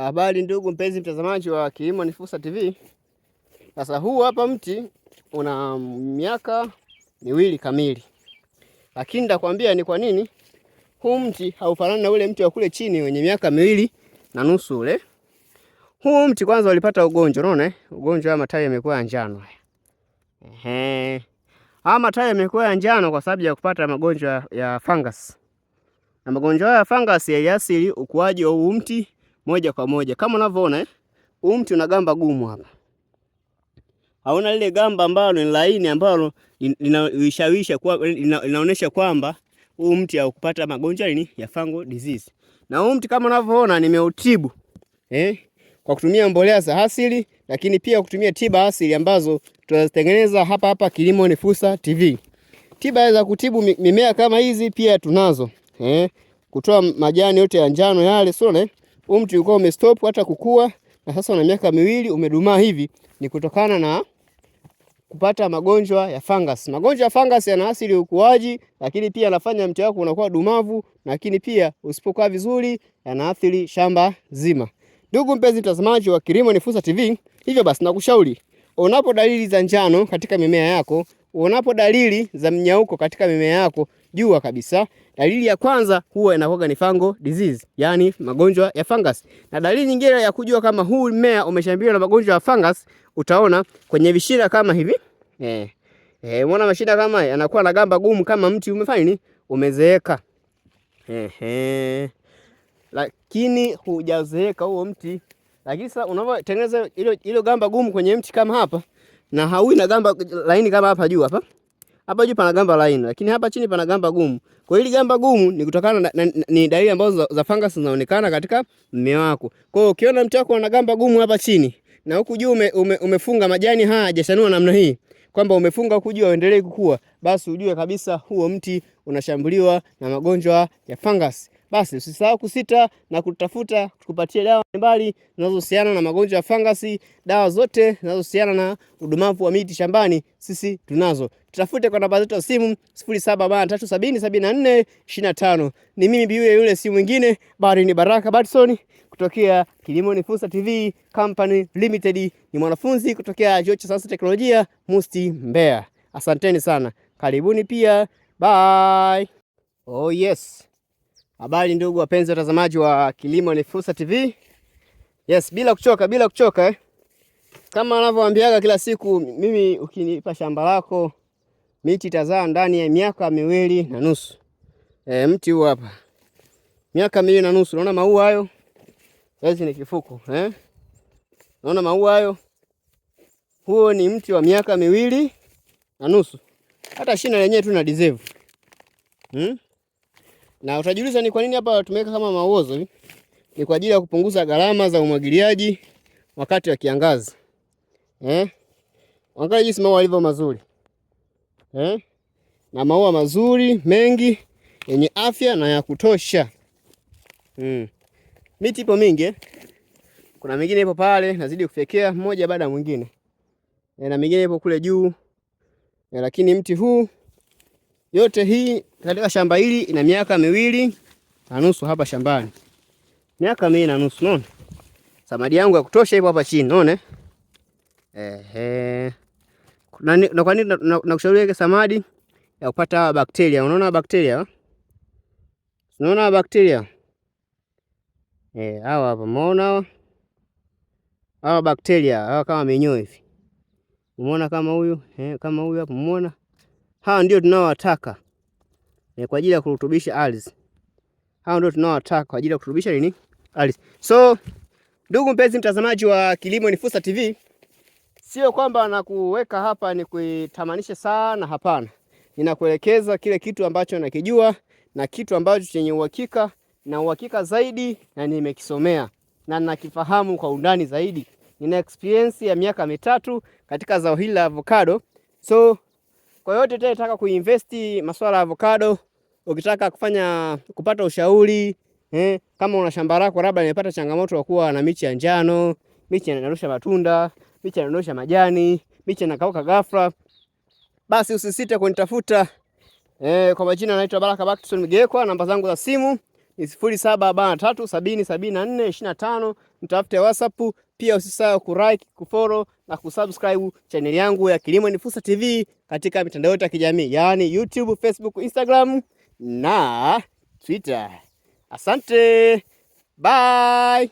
Habari ndugu mpenzi mtazamaji wa Kilimo ni Fursa TV. Sasa huu hapa mti una miaka miwili kamili, lakini nitakwambia ni kwa nini huu mti haufanani na ule mti wa kule chini wenye miaka miwili na nusu ule. Huu mti kwanza ulipata ugonjwa, unaona ugonjwa wa matawi yamekuwa ya njano. Haya matawi yamekuwa ya njano kwa sababu ya kupata magonjwa ya fungus. Na magonjwa ya fungus yaliathiri ukuaji wa huu mti moja kwa moja. Kama unavyoona huu mti una gamba gumu hapa. Hauna lile gamba ambalo ni laini ambalo linaishawisha kwa linaonyesha kwamba huu mti haukupata magonjwa ya fungal disease. Na huu mti kama unavyoona nimeutibu kwa kutumia mbolea za asili, lakini pia kutumia tiba asili ambazo tunazitengeneza hapa Kilimo ni Fursa TV. Tiba za kutibu mimea kama hizi pia tunazo. Kutoa majani yote ya njano yale, sio huu mti ulikuwa umestop hata kukua, na sasa una miaka miwili umedumaa hivi, ni kutokana na kupata magonjwa ya fungus. Magonjwa ya fungus yanaathiri ukuaji, lakini pia yanafanya mti wako unakuwa dumavu, lakini pia usipokaa vizuri yanaathiri shamba zima. Ndugu mpenzi mtazamaji wa Kilimo ni Fursa TV, hivyo basi nakushauri unapo dalili za njano katika mimea yako, unapo dalili za mnyauko katika mimea yako, jua kabisa dalili ya kwanza huwa inakuwa ni fungal disease, yani magonjwa ya fungus. Na dalili nyingine ya kujua kama huu mmea umeshambuliwa na magonjwa ya fungus, utaona kwenye vishina kama hivi. Unaona mashina kama haya yanakuwa na gamba gumu kama mti umefanya nini? Umezeeka. Lakini hujazeeka huo mti. Lakini sasa unapotengeneza ile gamba gumu kwenye mti kama hapa, na haui na gamba laini kama hapa juu hapa. Hapa juu pana gamba laini, lakini hapa chini pana gamba gumu. Kwa hiyo gamba gumu ni kutokana ni dalili ambazo za fungus zinaonekana katika mmea wako. Kwa hiyo ukiona mti wako una gamba gumu hapa chini na huku juu umefunga majani haya hajachanua namna hii, kwamba umefunga huku juu uendelee kukua, basi ujue kabisa huo mti unashambuliwa na magonjwa ya fungus. Basi usisahau kusita na kutafuta kupatia dawa mbalimbali zinazohusiana na magonjwa ya fangasi. Dawa zote zinazohusiana na udumavu wa miti shambani sisi tunazo. Tutafute kwa namba zetu za simu 0783707425. Ni mimi yule si mwingine bali ni Baraka Batson kutokea Kilimo ni Fursa TV Company Limited. Ni mwanafunzi kutokea Chuo cha Sayansi Teknolojia Musti Mbeya. Asanteni sana. Karibuni pia. Bye. Oh yes. Habari ndugu wapenzi watazamaji wa Kilimo ni Fursa TV. Yes, bila kuchoka. Kama anavyoambiaga kila siku, mimi ukinipa shamba lako miti itazaa ndani ya miaka miwili na nusu. Mti huu hapa. Miaka miwili na nusu. Unaona maua hayo? Hizi ni kifuko, Unaona maua hayo? Huo ni mti wa miaka miwili na nusu. Hata shina lenyewe tu na deserve. Na utajiuliza ni kwa nini hapa tumeweka kama mauozo? Ni kwa ajili ya kupunguza gharama za umwagiliaji wakati wa kiangazi. Angalia jinsi maua yalivyo mazuri. Na maua mazuri mengi yenye afya na ya kutosha. Miti ipo mingi. Kuna mingine ipo pale nazidi kufekea mmoja baada ya mwingine. Na mingine ipo kule juu. Lakini mti huu yote hii katika shamba hili ina miaka miwili na nusu hapa shambani. Miaka miwili na nusu, unaona? Samadi yangu ya kutosha ipo hapa chini, unaona? Na kwa nini nakushauri weke samadi ya kupata bakteria? Unaona bakteria? Unaona bakteria? Hawa hapa, umeona hawa bakteria, hawa kama minyoo hivi. Umeona kama huyu? Kama huyu hapa, umeona? Hawa ndio tunaowataka kwa ajili ya kurutubisha ardhi. Hawa ndio tunaowataka kwa ajili ya kurutubisha nini? Ardhi. So, ndugu mpenzi mtazamaji wa Kilimo ni Fursa TV, sio kwamba nakuweka hapa ni kuitamanisha sana, hapana. Ninakuelekeza kile kitu ambacho nakijua na kitu ambacho chenye uhakika na uhakika zaidi na nimekisomea na nakifahamu kwa undani zaidi. Nina experience ya miaka 3 katika zao hili la avocado. So, kwa yote tunataka kuinvest masuala ya avocado, ukitaka kupata ushauri, kama una shamba lako labda nimepata changamoto ya kuwa na miche ya njano, miche inadondosha matunda, miche inadondosha majani, miche inakauka ghafla, basi usisite kunitafuta. Kwa majina naitwa Baraka Batson Mgekwa, namba zangu za simu ni 0743707425. Mtafute WhatsApp. Pia usisahau kulike, kufollow na kusubscribe channel yangu ya Kilimo ni Fursa TV katika mitandao yote ya kijamii, yaani YouTube, Facebook, Instagram na Twitter. Asante. Bye.